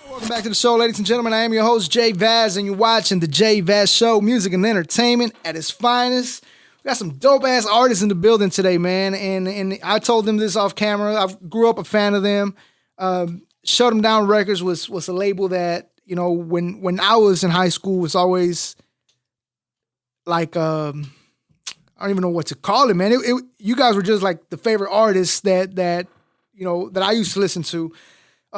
Welcome back to the show, ladies and gentlemen. I am your host, Vaz, and you're watching The Show, music and entertainment at its finest. We got some dope-ass artists in the building today, man, and I told them this off camera. I grew up a fan of them. Shut 'Em Down Records was a label that, you know, when I was in high school, was always like, I don't even know what to call it, man. You guys were just like the favorite artists that you know, that I used to listen to.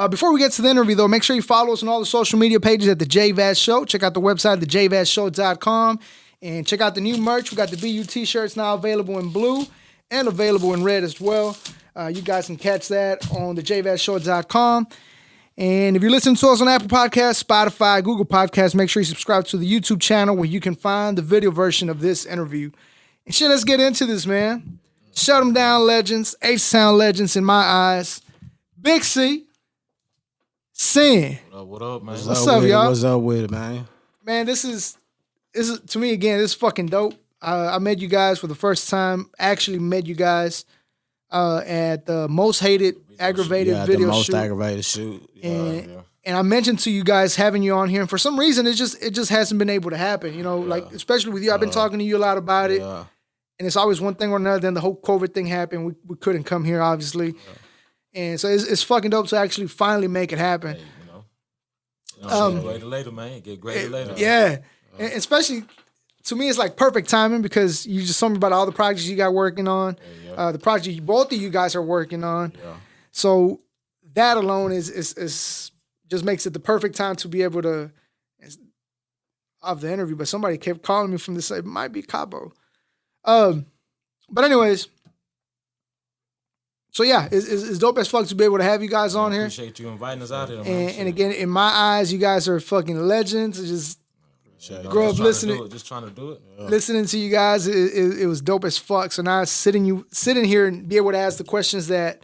Before we get to the interview, though, make sure you follow us on all the social media pages at TheJVazShow. Check out the website, TheJVazShow.com. And check out the new merch. We got the BU t-shirts now available in blue and available in red as well. You guys can catch that on TheJVazShow.com. And if you're listening to us on Apple Podcasts, Spotify, Google Podcasts, make sure you subscribe to the YouTube channel where you can find the video version of this interview. And shit, let's get into this, man. Shut 'Em Down legends, H-Town legends in my eyes. Big C Sen. What up, man? What's up, y'all? What's up with it, man? Man, this is to me again. This is fucking dope. I met you guys for the first time. Actually, met you guys at the most hated aggravated video the most shoot. aggravated shoot. And I mentioned to you guys having you on here, and for some reason, it just hasn't been able to happen. You know, like especially with you, I've been talking to you a lot about it, and it's always one thing or another. Then the whole COVID thing happened. We couldn't come here, obviously. And so it's fucking dope to actually finally make it happen. Hey, you know, greater later, man. Get greater later. Yeah. And especially, to me, it's like perfect timing because you just told me about all the projects you got working on, the project both of you guys are working on. Yeah. So that alone is just makes it the perfect time to be able to of the interview. But somebody kept calling me from this side. It might be Cabo. But anyways. So yeah, it's dope as fuck to be able to have you guys on here. Appreciate you inviting us out here, man. And again, in my eyes, you guys are fucking legends. It's just grow up listening, just trying to do it. listening to you guys. It was dope as fuck. So now sitting here and be able to ask the questions that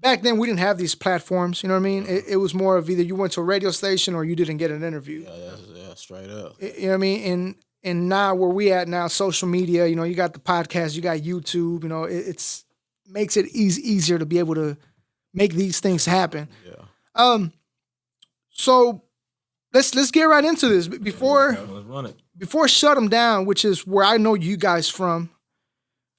back then we didn't have these platforms. You know what I mean? It was more of either you went to a radio station or you didn't get an interview. Yeah, straight up. You know what I mean? And now where we at now, social media. You know, you got the podcast, you got YouTube. You know, it's makes it easier to be able to make these things happen. Yeah. So let's get right into this. Before Let's run it. Before Shut 'Em Down, which is where I know you guys from.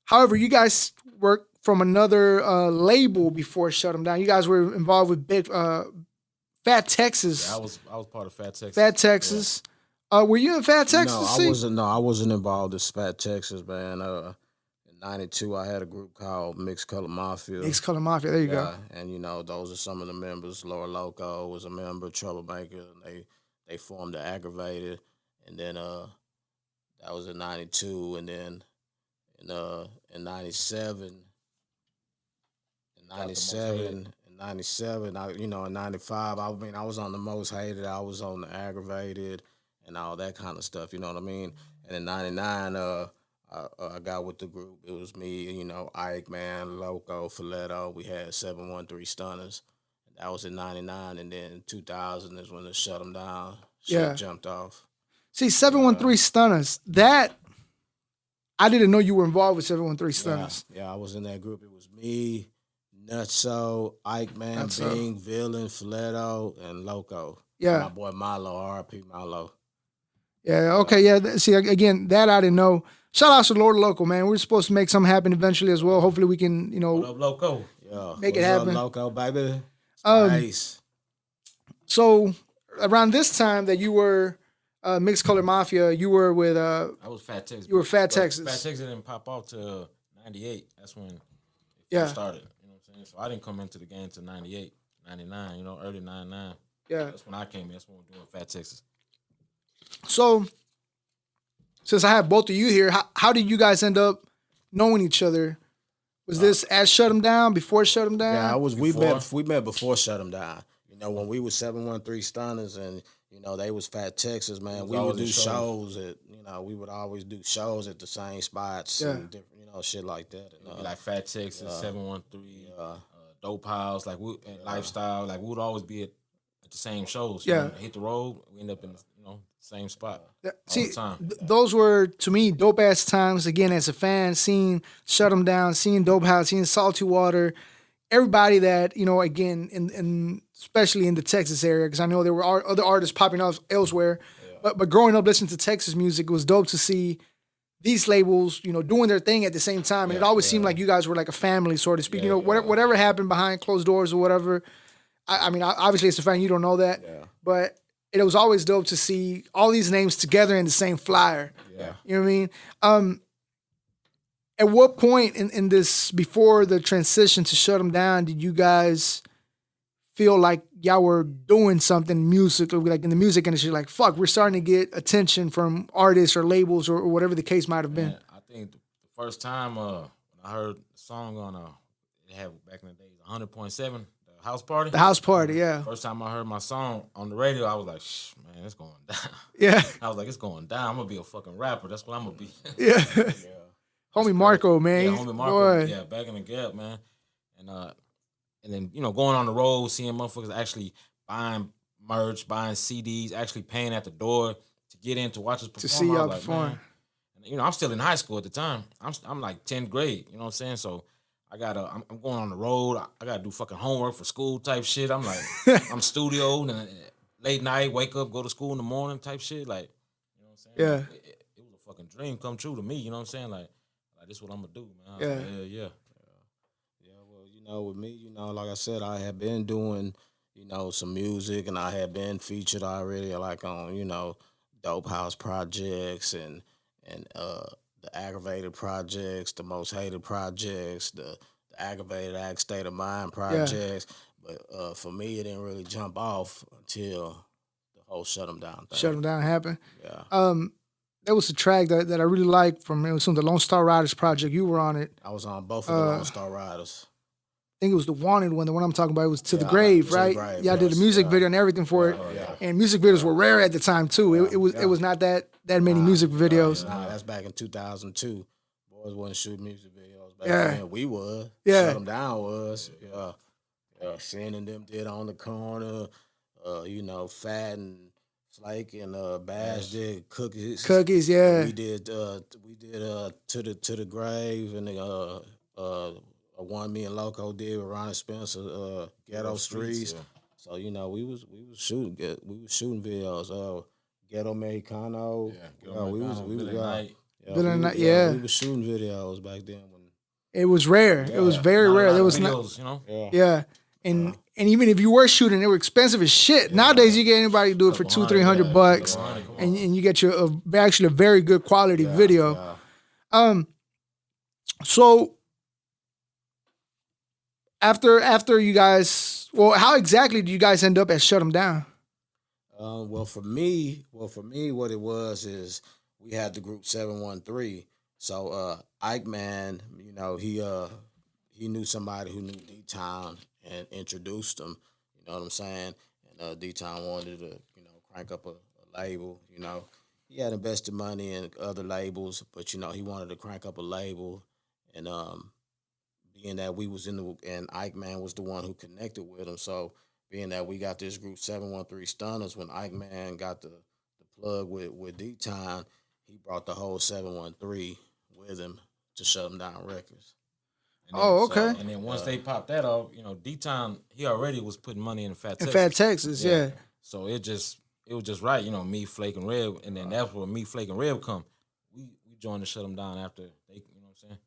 However, you guys work from another label before Shut 'Em Down. You guys were involved with Big Fat Texas. Yeah, I was part of Fat Texas. Fat Texas. Were you in Fat Texas? I wasn't involved in Fat Texas, man. In '92, I had a group called Mixed Color Mafia. Mixed Color Mafia. There you go. And you know, those are some of the members. Laura Loco was a member. Troublemaker. And they formed the Aggravated, and then that was in '92, and then in '97. In '97, in '95, I mean, I was on the Most Hated, I was on the Aggravated, and all that kind of stuff, you know what I mean? And in '99, I got with the group. It was me, you know, Ike, man, Loco, Filetto. We had 713 Stunners. That was in '99, and then 2000 is when it shut them down. Shit jumped off. See, 713 Stunners, that, I didn't know you were involved with 713 Stunners. Yeah, I was in that group. It was me, Nutso, Ike Man, Bing, Villain, Filetto, and Loco. Yeah. My boy Milo, R.I.P. Milo. Yeah, okay, yeah. See, again, that I didn't know. Shout out to Lord Loco, man. We're supposed to make something happen eventually as well. Hopefully we can, you know. What up, Loco? Yeah. Make it happen. Up, Loco, baby? Nice. So, around this time that you were Mixed Color Mafia, you were with... I was Fat Texas. You were Fat Texas. Fat Texas didn't pop off till '98. That's when it started. You know what I'm saying? So I didn't come into the game till '98, '99, you know, early '99. Yeah. That's when I came in. That's when we were doing Fat Texas. So, since I have both of you here, how did you guys end up knowing each other? Was this at Shut 'Em Down, before Shut 'Em Down? Yeah, we met before Shut 'Em Down. You know, when we was 713 Stunners and, you know, they was Fat Texas, man, we would do shows at, you know, we would always do shows at the same spots and different, you know, shit like that. And, like Fat Texas, 713, Dope House, like and Lifestyle, like we would always be at the same shows. You know, hit the road, we end up in, you know, same spot. See, all the time. Those were, to me, dope-ass times, again, as a fan, seeing Shut 'Em Down, seeing Dope House, seeing Salty Water, everybody that, you know, again, in especially in the Texas area, because I know there were other artists popping up elsewhere, but growing up listening to Texas music, it was dope to see these labels, you know, doing their thing at the same time. And it always seemed like you guys were like a family, so to speak. You know, whatever happened behind closed doors or whatever. I mean, obviously it's a fan, you don't know that, but it was always dope to see all these names together in the same flyer. Yeah. You know what I mean? At what point in this, before the transition to Shut 'Em Down, did you guys feel like y'all were doing something musically, like in the music industry, like, fuck, we're starting to get attention from artists or labels or whatever the case might have been? Man, I think the first time when I heard the song on, it had back in the days, 100.7, the house party. The house party, yeah. First time I heard my song on the radio, I was like, shh, man, it's going down. Yeah. I was like, it's going down. I'm going to be a fucking rapper. That's what I'm going to be. Yeah. Homie Marco, man. Yeah, homie Marco. Boy. Yeah, back in the gap, man. And then, you know, going on the road, seeing motherfuckers actually buying merch, buying CDs, actually paying at the door to get in to watch us perform. To see y'all perform. Man. And, you know, I'm still in high school at the time. I'm like 10th grade, you know what I'm saying? So I'm going on the road. I got to do fucking homework for school type shit. I'm like, I'm studio, and late night, wake up, go to school in the morning type shit. Like, you know what I'm saying? Yeah. Like, it was a fucking dream come true to me, you know what I'm saying? Like this is what I'm going to do, man. Yeah. Like, yeah. Well, you know, with me, you know, like I said, I had been doing, you know, some music, and I had been featured already, like on, you know, Dope House projects and the Aggravated projects, the Most Hated projects, the Aggravated Act State of Mind projects. Yeah. But for me, it didn't really jump off until the whole Shut 'Em Down thing. Shut 'Em Down happened. Yeah. There was a track that I really liked from, it was from the Lone Star Riders project. You were on it. I was on both of the Lone Star Riders. I think it was the Wanted one. The one I'm talking about, it was To the Grave, right? Y'all did a music video and everything for it. And music videos were rare at the time too. It was not that many music videos. Nah, that's back in 2002. Boys wasn't shooting music videos back then. We was. Yeah. Shut 'Em Down was. Yeah. Sin and them did On the Corner. You know, Fat and Flake and Bash did Cookies. Cookies, yeah. We did To the Grave, and one me and Loco did with Ronnie Spencer, Ghetto Streets. Yeah. So, you know, we was shooting videos. Ghetto Americano. Yeah, we was we was shooting videos back then when it was rare. It was very rare. There was videos, you know. Yeah. And even if you were shooting, they were expensive as shit. Yeah. Nowadays, you get anybody to do it for $200-$300, and you get actually a very good quality video. Yeah. So after you guys, how exactly do you guys end up at Shut 'Em Down? Well, for me, what it was is we had the group 713. So Ike Man, you know, he knew somebody who knew D-Town and introduced him. You know what I'm saying? And D-Town wanted to, you know, crank up a label. You know, he had invested money in other labels, but you know, he wanted to crank up a label, and being that we was and Ike Man was the one who connected with him. So being that we got this group 713 Stunners, when Ike Man got the plug with D-Town, he brought the whole 713 with him to Shut 'Em Down Records. Okay. And then once they popped that off, you know, D-Town, he already was putting money in Fat Texas. Fat Texas, yeah. So it was just right, you know, me, Flake, and Reb, and then that's where me, Flake, and Reb come. We joined to Shut 'Em Down after they, you know what I'm saying?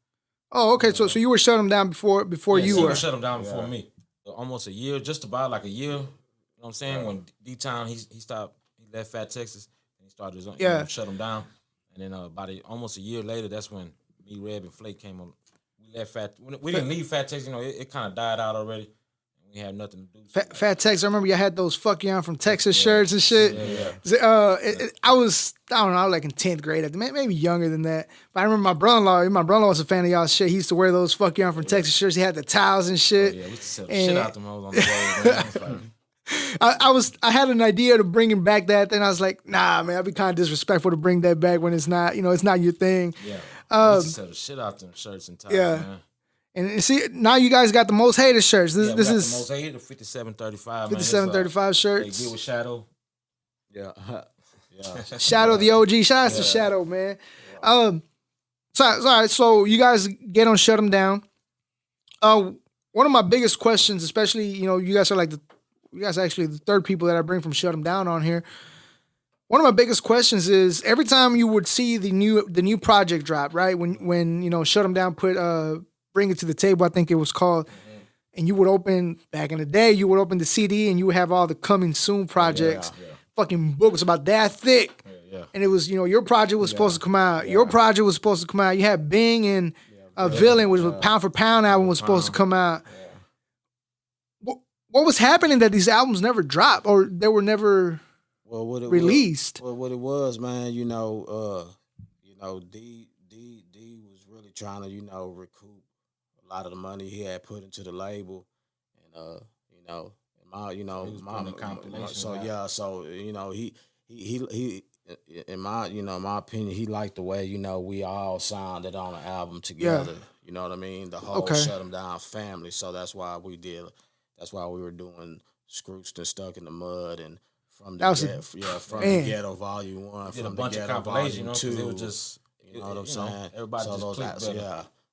Oh, okay. So you were Shut 'Em Down before you were. Shut 'Em Down before me. Almost a year, just about like a year. You know what I'm saying? When D-Town, he left Fat Texas, and he started his own, you know, Shut 'Em Down. And then about almost a year later, that's when me, Reb, and Flake came on. We didn't leave Fat Texas, you know, it kind of died out already. We had nothing to do. Fat Texas, I remember you had those "fuck you, I'm from Texas" shirts and shit. I was like in 10th grade, maybe younger than that. But I remember my brother-in-law was a fan of y'all shit. He used to wear those "fuck you, I'm from Texas" shirts. He had the towels and shit. We used to sell the shit out them hoes on the road, man. I had an idea to bring back that, then I was like, nah, man, I'd be kind of disrespectful to bring that back when it's not, you know, it's not your thing. Yeah. We used to sell the shit out them shirts and ties, man. And see, now you guys got the Most Hated shirts. This is the Most Hated, the 5735. 5735 shirts. They deal with Shadow. Yeah. Shadow the OG. Shout out to Shadow, man. So you guys get on Shut 'Em Down. one of my biggest questions, especially, you guys are you guys are actually the third people that I bring from Shut 'Em Down on here. One of my biggest questions is every time you would see the new project drop, right? When Shut 'Em Down put Bring It to the Table, I think it was called, and you would open back in the day, you would open the CD and you would have all the coming soon projects. Fucking book was about that thick. And it was, your project was supposed to come out. Your project was supposed to come out. You had Bing and Villain, which was a Pound for Pound album, was supposed to come out. What was happening that these albums never dropped or they were never released? What it was, man, D was really trying to, recoup a lot of the money he had put into the label, and he in my opinion, he liked the way, we all sounded on the album together. Yeah. You know what I mean? The whole Shut 'Em Down family. So that's why we were doing Scrooched and Stuck in the Mud and from the Ghetto Volume 1, from the Ghetto Volume 2. It was just, you know what I'm saying? Everybody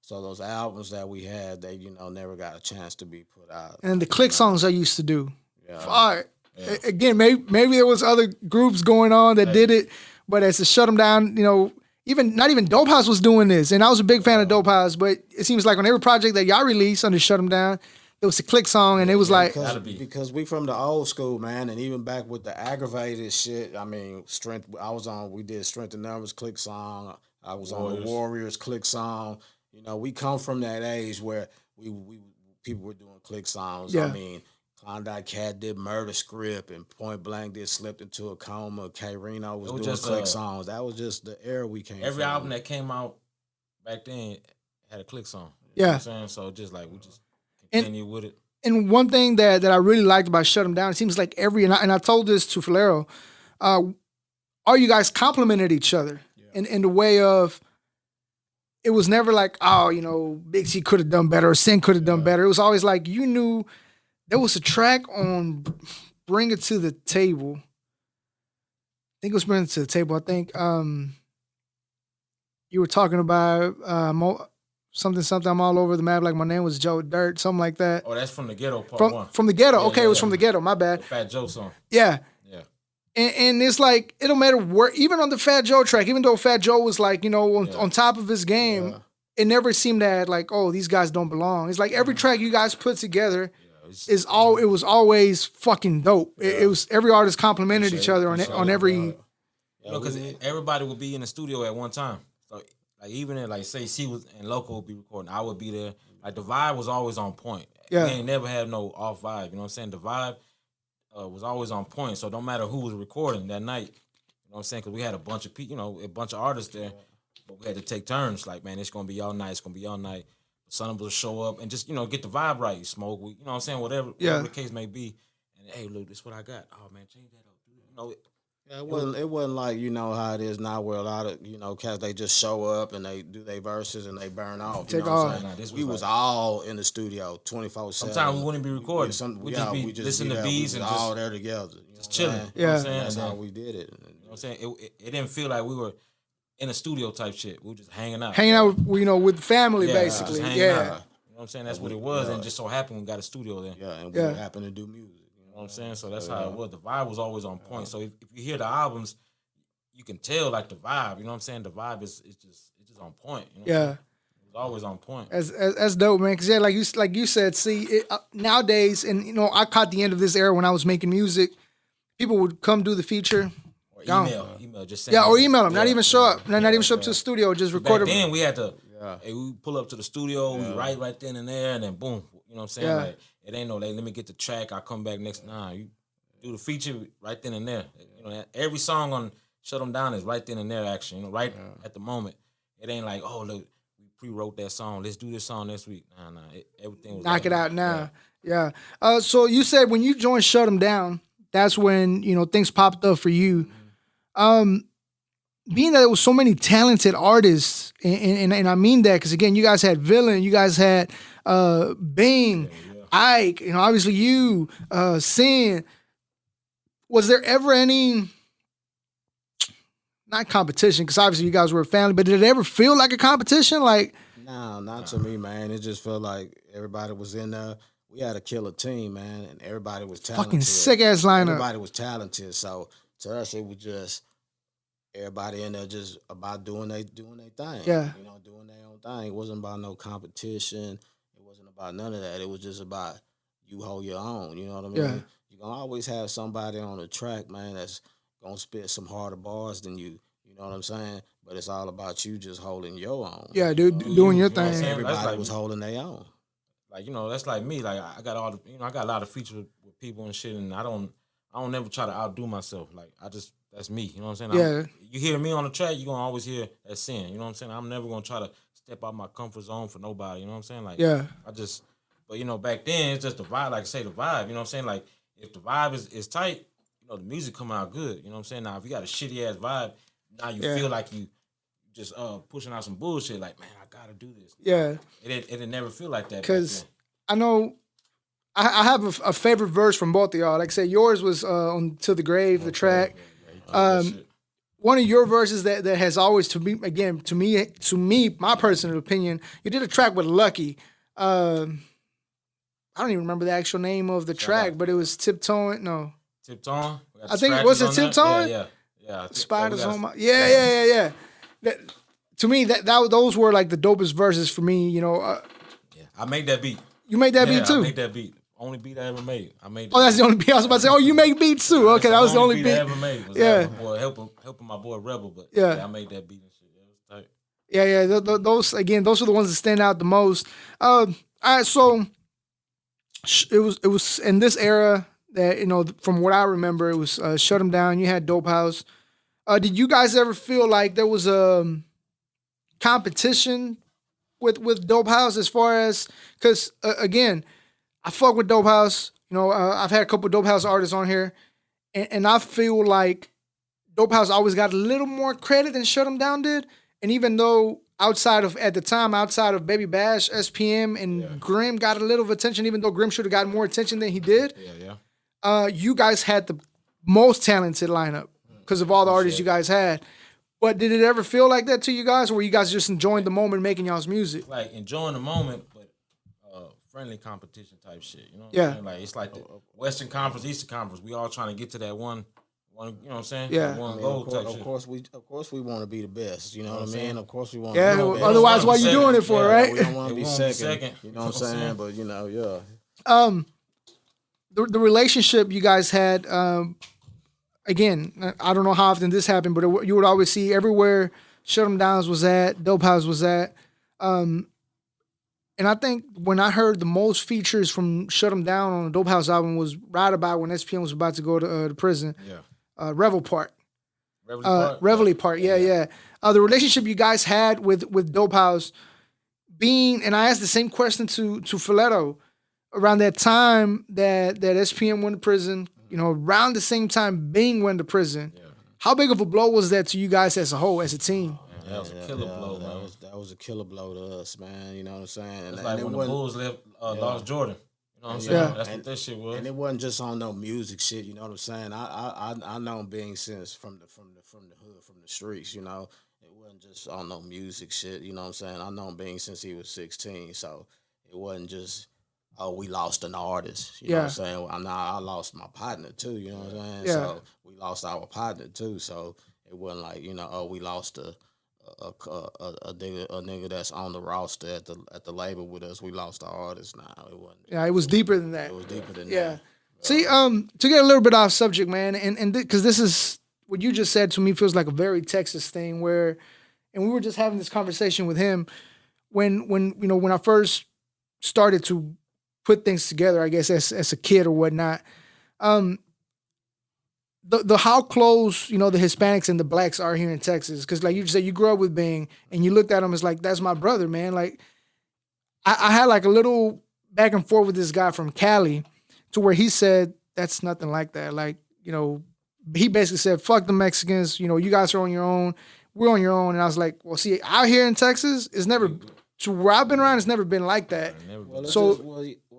So those albums that we had, they, never got a chance to be put out. And the click songs I used to do. Fire. Yeah. Again, maybe there was other groups going on that did it, but as to Shut 'Em Down, not even Dope House was doing this, and I was a big fan of Dope House. But it seems like on every project that y'all released under Shut 'Em Down, there was a click song, and it was because we from the old school, man, and even back with the aggravated shit. I mean, we did Strength in Numbers click song. I was on the Warriors click song. We come from that age where we people were doing click songs. Yeah. I mean, Klondike Cat did Murder Script, and Point Blank did Slipped into a Coma. K Reno was doing click songs. That was just the era we came from. Every album that came out back then had a click song. Yeah. You know what I'm saying? So just like we just continue with it. And one thing that I really liked about Shut 'Em Down, it seems like and I told this to Falero, all you guys complimented each other in the way of, it was never like, Big C could have done better or Sen could have done better. It was always like, you knew there was a track on Bring It to the Table. I think it was Bring It to the Table. I think you were talking about something, I'm all over the map, like my name was Joe Dirt, something like that. Oh, that's from the Ghetto part one. From the Ghetto. Okay, it was from the Ghetto. My bad. The Fat Joe song. Yeah. Yeah. And it's like, it don't matter where, even on the Fat Joe track, even though Fat Joe was like, on top of his game, it never seemed that like, oh, these guys don't belong. It's like every track you guys put together it was always fucking dope. It was every artist complimented each other on every. Because everybody would be in the studio at one time. So like even in say C was and Loco would be recording, I would be there. Like the vibe was always on point. Yeah. We ain't never had no off vibe. You know what I'm saying? The vibe was always on point. So don't matter who was recording that night. You know what I'm saying? Because we had a bunch of people, a bunch of artists there, but we had to take turns. Like, man, it's gonna be all night. It's gonna be all night. Some of us will show up and just, get the vibe right. You smoke, you know what I'm saying? Whatever the case may be. And hey, look, this is what I got. Oh man, change that up. It wasn't like how it is now where a lot of cats they just show up and they do their verses and they burn off. Take off. We was all in the studio 24/7. Sometimes we wouldn't be recording. We just be listening to beats and all there together. Just chilling. You know what I'm saying? That's how we did it. You know what I'm saying? It didn't feel like we were in a studio type shit. We were just hanging out. Hanging out with family basically. Out. You know what I'm saying? That's what it was. And just so happened we got a studio there. Yeah, and we happened to do music. You know what I'm saying? So that's how it was. The vibe was always on point. So if you hear the albums, you can tell like the vibe. You know what I'm saying? The vibe is just on point. You know it was always on point. That's dope, man. Because like you said, see nowadays, and I caught the end of this era when I was making music. People would come do the feature. Or email, just send or email them. Not even show up. Not even show up to the studio. Just record it. Then we had to. Hey, we pull up to the studio. We write right then and there, and then boom. You know what I'm saying? Like it ain't no like, let me get the track. I'll come back next. Nah, you do the feature right then and there. Every song on Shut 'Em Down is right then and there action. Right at the moment. It ain't like, oh look, we pre-wrote that song. Let's do this song next week. Nah. Everything was knock it out now. Yeah. So you said when you joined Shut 'Em Down, that's when things popped up for you. Being that there was so many talented artists, and I mean that because again, you guys had Villain, you guys had Bing, Ike, obviously you, Sen. Was there ever any, not competition, because obviously you guys were a family, but did it ever feel like a competition? Like, No, not to me, man. It just felt like everybody was in there. We had a killer team, man, and everybody was talented. Fucking sick ass lineup. Everybody was talented. So to us, it was just everybody in there just about doing their thing. Yeah. Doing their own thing. It wasn't about no competition. It wasn't about none of that. It was just about you hold your own. You know what I mean? Yeah. You're gonna always have somebody on the track, man, that's gonna spit some harder bars than you. You know what I'm saying? But it's all about you just holding your own. Yeah, dude, doing your you know what I'm thing. saying? Everybody like was holding their own. Like, that's like me. Like, I got all the, I got a lot of features with people and shit, and I don't never try to outdo myself. Like, that's me. You know what I'm saying? Yeah. You hear me on the track, you're gonna always hear that Sen. You know what I'm saying? I'm never gonna try to step out my comfort zone for nobody. You know what I'm saying? Like, Yeah. But back then it's just the vibe. Like I say, the vibe. You know what I'm saying? Like, if the vibe is tight, the music come out good. You know what I'm saying? Now, if you got a shitty ass vibe, now you feel like you just pushing out some bullshit. Like, man, I gotta do this. Yeah. It didn't never feel like that. Because I know I have a favorite verse from both of y'all. Like I said, yours was on "To the Grave," the track. One of your verses that has always, to me, my personal opinion, you did a track with Lucky. I don't even remember the actual name of the track, but it was Tiptoeing. No, Tiptoeing. I think it was Tiptoeing. Yeah. Spiders on my. Yeah. To me, those were like the dopest verses for me. Yeah, I made that beat. You made that beat too. I made that beat. Only beat I ever made. I made. Oh, that's the only beat. I was about to say. Oh, you make beats too. Okay, that was the only beat I ever made. Was my boy helping my boy Rebel, but I made that beat and shit. It was tight. Yeah. Those are the ones that stand out the most. All right, so it was in this era that from what I remember, it was Shut 'Em Down. You had Dope House. Did you guys ever feel like there was a competition with Dope House as far as because again, I fuck with Dope House. I've had a couple of Dope House artists on here, and I feel like Dope House always got a little more credit than Shut 'Em Down did. And even though outside of Baby Bash, SPM, and Grimm got a little of attention, even though Grimm should have gotten more attention than he did. You guys had the most talented lineup because of all the artists you guys had. But did it ever feel like that to you guys, or were you guys just enjoying the moment, making y'all's music? Like enjoying the moment, but friendly competition type shit. You know what I'm saying? Like it's like the Western Conference, Eastern Conference. We all trying to get to that one. You know what I'm saying? Yeah. One goal type Of shit. course, we want to be the best. You know what I mean? Of course, we want. Yeah. To be the Otherwise, best. why you doing it for, right? We don't want to be second. You know what I'm saying? But The relationship you guys had. Again, I don't know how often this happened, but you would always see everywhere Shut 'Em Downs was at, Dope House was at. And I think when I heard the most features from Shut 'Em Down on the Dope House album was right about when SPM was about to go to the prison. Yeah. Revel Part. Reveille Part. Yeah. The relationship you guys had with Dope House and I asked the same question to Filetto around that time that SPM went to prison, around the same time Bing went to prison. Yeah. How big of a blow was that to you guys as a whole, as a team? That was a killer blow, man. That was a killer blow to us, man. You know what I'm saying? It's like when the Bulls lost Jordan. You know what I'm saying? Yeah. That's what that shit was. And it wasn't just on no music shit. You know what I'm saying? I known Bing since from the hood, from the streets. It wasn't just on no music shit. You know what I'm saying? I known Bing since he was 16, so it wasn't just we lost an artist. You know what I'm saying? I lost my partner too. You know what I'm saying? Yeah. So we lost our partner too. So it wasn't like we lost a nigga that's on the roster at the label with us. We lost our artist. Now it wasn't. Yeah, it was deeper than that. It was deeper than that. Yeah. See, to get a little bit off subject, man, and because this is what you just said to me feels like a very Texas thing where, and we were just having this conversation with him when I first started to put things together, I guess as a kid or whatnot. The how close the Hispanics and the blacks are here in Texas, because like you just said, you grew up with Bing and you looked at him as like, that's my brother, man. Like I had like a little back and forth with this guy from Cali to where he said that's nothing like that. Like he basically said, fuck the Mexicans. You guys are on your own. We're on your own. And I was like, well, see, out here in Texas, it's never to where I've been around. It's never been like that. Well,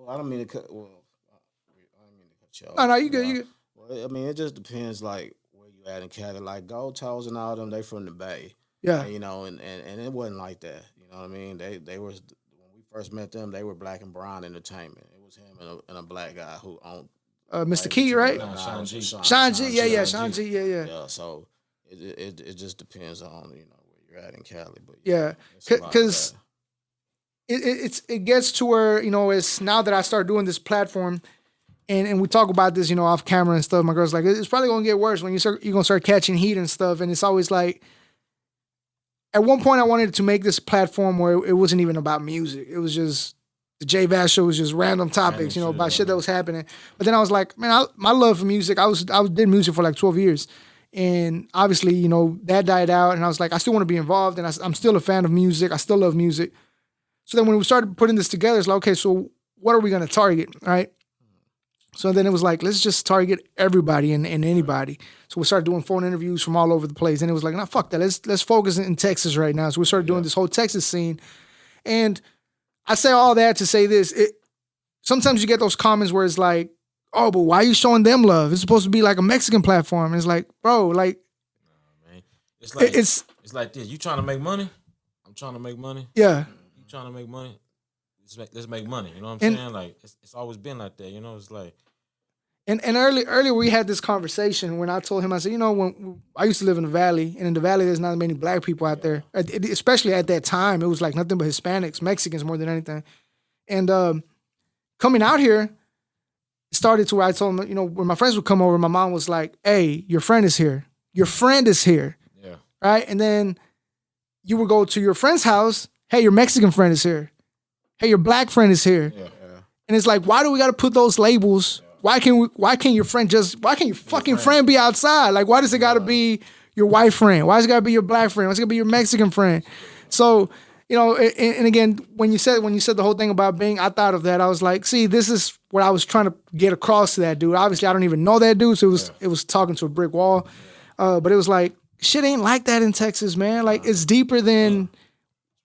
I don't mean to cut. Well, I don't mean to cut you off. No, you good. You good. I mean, it just depends, like, where you at in Cali. Like, Gold Toes and all them, they from the Bay. Yeah. And it wasn't like that. You know know what I mean? They was when we first met them, they were Black and Brown Entertainment. It was him and a black guy who owned Mr. Key, right? Nah, Sean G. Sean G, yeah, Sean G, yeah. Yeah, so it just depends on where you're at in Cali, but Yeah, it's a lot of because that. it gets to where it's now that I start doing this platform, and we talk about this off camera and stuff. My girl's like, it's probably gonna get worse when you're gonna start catching heat and stuff, and it's always like. At one point, I wanted to make this platform where it wasn't even about music. It was just the TheJVazShow was just random topics, about shit that was happening. But then I was like, man, my love for music. I did music for like 12 years, and obviously, that died out. And I was like, I still want to be involved, and I'm still a fan of music. I still love music. So then when we started putting this together, it's like, okay, so what are we going to target, right? So then it was like, let's just target everybody and anybody. So we started doing phone interviews from all over the place. And it was like, nah, fuck that. Let's focus in Texas right now. So we started doing this whole Texas scene. And I say all that to say this. Sometimes you get those comments where it's like, oh, but why are you showing them love? It's supposed to be like a Mexican platform. And it's like, bro, like. Nah, man. It's like this. You trying to make money? I'm trying to make money. Yeah. You trying to make money? Let's make money. You know what I'm saying? Like, it's always been like that. It's like. And earlier we had this conversation when I told him, I said, when I used to live in the Valley, and in the Valley there's not many black people out there, especially at that time. It was like nothing but Hispanics, Mexicans more than anything. And coming out here, it started to where I told him, when my friends would come over, my mom was like, hey, your friend is here. Your friend is here. Yeah. Right? And then you would go to your friend's house, hey, your Mexican friend is here. Hey, your black friend is here. Yeah. And it's like, why do we got to put those labels? Why can't your fucking friend be outside? Like, why does it got to be your white friend? Why does it got to be your black friend? Why does it got to be your Mexican friend? So, and again, when you said the whole thing about being, I thought of that. I was like, see, this is what I was trying to get across to that dude. Obviously, I don't even know that dude, so it was talking to a brick wall. But it was like, shit ain't like that in Texas, man. Like, it's deeper than.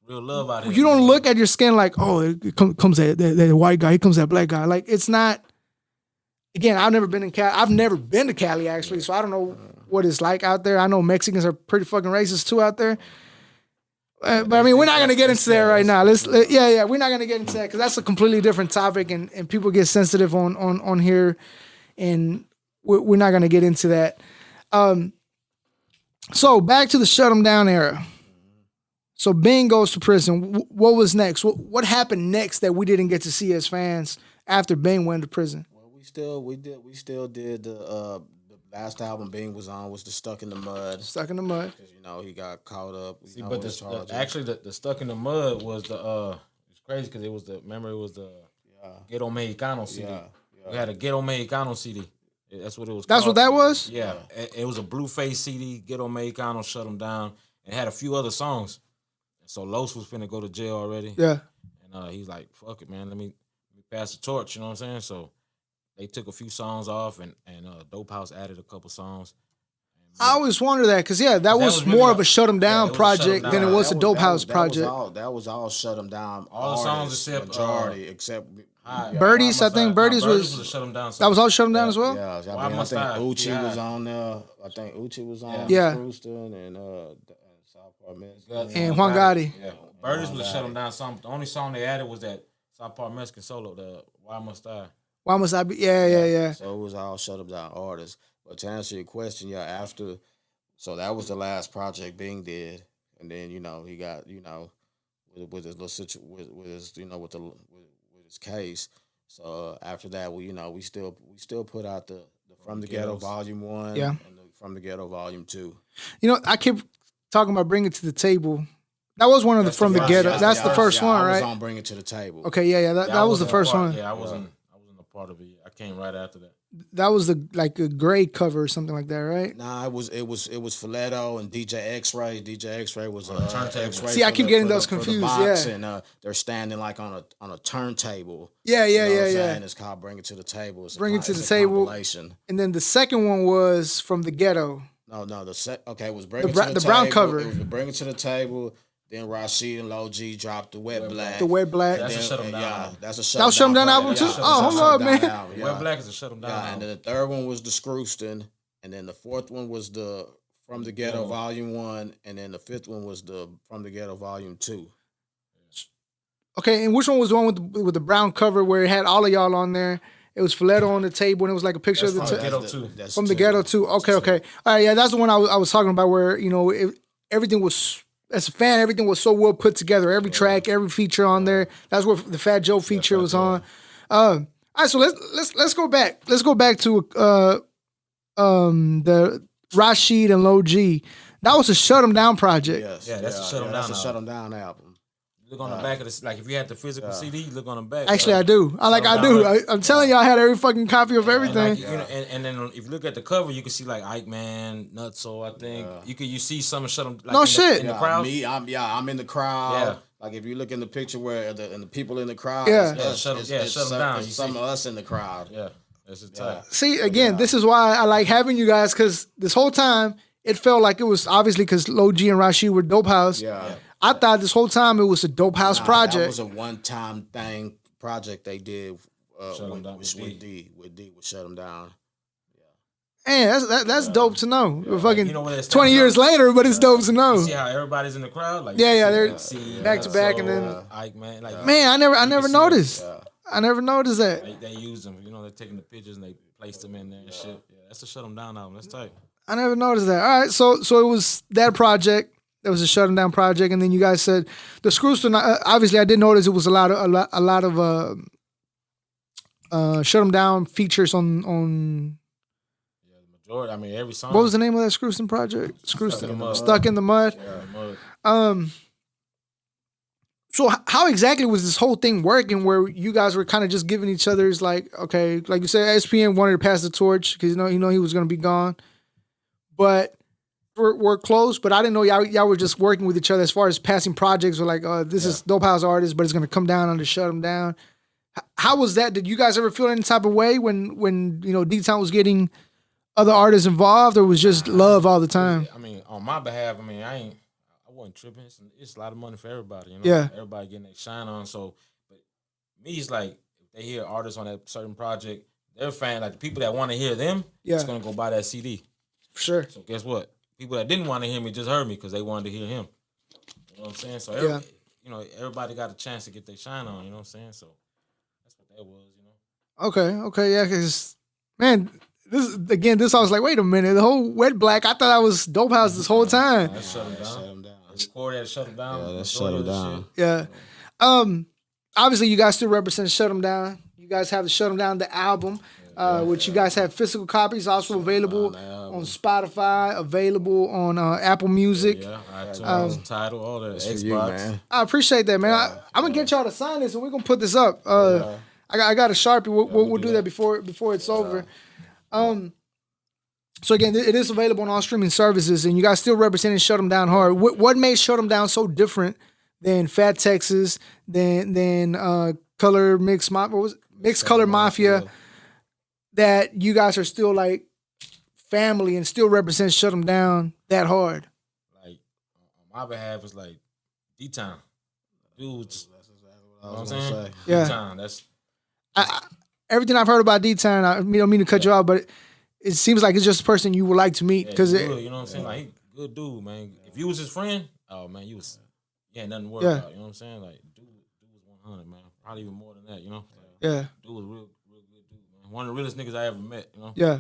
Real love out here. You don't look at your skin like, oh, it comes that white guy, here comes that black guy. Like, it's not. Again, I've never been in Cali. I've never been to Cali, actually, so I don't know what it's like out there. I know Mexicans are pretty fucking racist, too, out there. But, I mean, we're not going to get into that right now. We're not going to get into that because that's a completely different topic, and people get sensitive on here, and we're not going to get into that. So, back to the shut 'em down era. So, Bing goes to prison. What was next? What happened next that we didn't get to see as fans after Bing went to prison? We still did the last album Bing was on was the Stuck in the Mud. Stuck in the Mud. Because he got caught up. See, but the Stuck in the Mud was it's crazy because it was the Ghetto Mexicano CD. Yeah. We had a Ghetto Mexicano CD. That's what it was. That's called. What that was. Yeah, it was a Blueface CD. Ghetto Mexicano shut him down and had a few other songs. So Los was finna go to jail already. Yeah, and he's like, "Fuck it, man. Let me pass the torch." You know what I'm saying? So. They took a few songs off, and Dope House added a couple songs. I always wonder that because that was really more of a shut 'em down project than it was a Dope House project. That was all shut 'em down. All the songs except majority except Birdies. I think Birdies was a shut 'em down. That was all shut 'em down as well. Yeah, I think Uchi was on there. I think Uchi was on. Yeah. Houston and South Park Mexican and Juan Gotti. Yeah, Birdies was a shut 'em down song. The only song they added was that South Park Mexican solo, the Why Must I. Why must I be? Yeah. So it was all shut up down artists. But to answer your question, so that was the last project Bing did, and then he got with his little with his case. So after that, we still put out the From the Ghetto Volume 1, and the From the Ghetto Volume 2. I keep talking about Bring It to the Table. That was one of the From the Ghetto. That's the first one, right? I was on Bring It to the Table. Okay, yeah. That was the first one. Yeah, I wasn't part of it. I came right after that. That was a gray cover or something like that, right? Nah, it was Filetto and DJ X-Ray. DJ X-Ray was a turntable. See, I keep getting those confused. Yeah, and they're standing like on a turntable. Yeah. And it's called Bring It to the Table. Bring It to the Table. And then the second one was From the Ghetto. No, it was Bring It to the Table. The brown cover. It was Bring It to the Table. Then Rashid and Low G dropped the Wet Black. The Wet Black. That's a shut 'em down. Yeah, that's a shut 'em down. That was shut 'em down album too. Oh, hold up, man. Yeah. Wet Black is a shut 'em down. Yeah, and then the third one was the Screwston, and then the fourth one was the From the Ghetto Volume 1, and then the fifth one was the From the Ghetto Volume 2. Okay, and which one was the one with the brown cover where it had all of y'all on there? It was Filetto on the table, and it was like a picture of the Ghetto too. from the Ghetto too. Okay. All right, yeah, that's the one I was talking about where everything was. As a fan, everything was so well put together. Every track, every feature on there. That's where the Fat Joe feature was on. All right, so let's go back. Let's go back to the Rashid and Low G. That was a Shut 'Em Down project. Yes. Yeah, that's a Shut 'Em Down. That's a Shut 'Em Down album. Look on the back of this. Like if you had the physical CD, you look on the back. Actually, I do. I'm telling you, I had every fucking copy of everything. And then if you look at the cover, you can see like Ike Man, Nutso. I think you see some Shut 'Em. Like No in shit. in the crowd. I'm in the crowd. Yeah. Like if you look in the picture where the people in the crowd, Yeah. Shut 'Em Down. You Some see. of us in the crowd. Yeah, that's the type. See, again, this is why I like having you guys because this whole time it felt like it was obviously because Low G and Rashid were Dope House. Yeah. I thought this whole time it was a Dope House project. That was a one-time thing project they did with D with Shut 'Em Down. Man, that's dope to know. Fucking You know what it 20 years later, but it's dope to know. You see how everybody's in the crowd? Like They're see, back to back, and then Ike Man. Like man, I never see noticed. Yeah. I never noticed that. they use them. You know, they're taking the pictures and they place them in there and shit. Yeah, that's a Shut 'Em Down album. That's tight. I never noticed that. All right, so it was that project. That was a Shut 'Em Down project, and then you guys said the Screwster. Obviously, I did notice it was a lot of Shut 'Em Down features on. Yeah, the majority. I mean, every song. What was the name of that Screwston project? Screwston. Stuck in the Mud. Yeah, So how exactly was this whole thing working where you guys were kind of just giving each other's like, okay, like you said, SPN wanted to pass the torch because you know he was going to be gone, but we're close. But I didn't know y'all were just working with each other as far as passing projects. Or like, this is Dope House artist, but it's going to come down under Shut 'Em Down. How was that? Did you guys ever feel any type of way when D-Town was getting other artists involved, or was just love all the time? I mean, on my behalf, I mean, I wasn't tripping. It's a lot of money for everybody, you know. Yeah. Everybody getting their shine on. So, but me, it's like if they hear artists on that certain project, they're fan. Like the people that want to hear them, it's gonna go buy that CD. For sure. So guess what? People that didn't want to hear me just heard me because they wanted to hear him. You know what I'm saying? So everybody got a chance to get their shine on. You know what I'm saying? So that's what that was. You know. Okay, yeah, because man. This I was like, wait a minute, the whole Wet Black, I thought I was Dope House this whole time. That's Shut 'Em Down. Shut 'Em Down. Record that Shut 'Em Down. Yeah, that's Shut 'Em Down. Yeah. Obviously you guys still represent Shut 'Em Down. You guys have the Shut 'Em Down, the album, which you guys have physical copies also available on Spotify, available on Apple Music. Yeah, iTunes, Tidal, all that. Xbox. You, man. I appreciate that, man. I'm gonna get y'all to sign this, and we're gonna put this up. I got a Sharpie. We'll do that before it's over. So again, it is available on all streaming services, and you guys still representing Shut 'Em Down hard. What made Shut 'Em Down so different than Fat Texas, than Color Mix? What was it? Mixed Color Mafia? That you guys are still like family and still represent Shut 'Em Down that hard. Like on my behalf, it's like D-Town. Dudes. I You know was what I'm gonna saying? say. Yeah. D-Town. That's Everything I've heard about D-Town, I don't mean to cut you off, but it seems like it's just a person you would like to meet because you know what I'm saying. Like he good dude, man. If you was his friend, oh man, you ain't nothing to worry about. You know what I'm saying? Like dude was 100, man. Probably even more than that. You know? Like, yeah, dude was real good dude, man. One of the realest niggas I ever met. You know? yeah.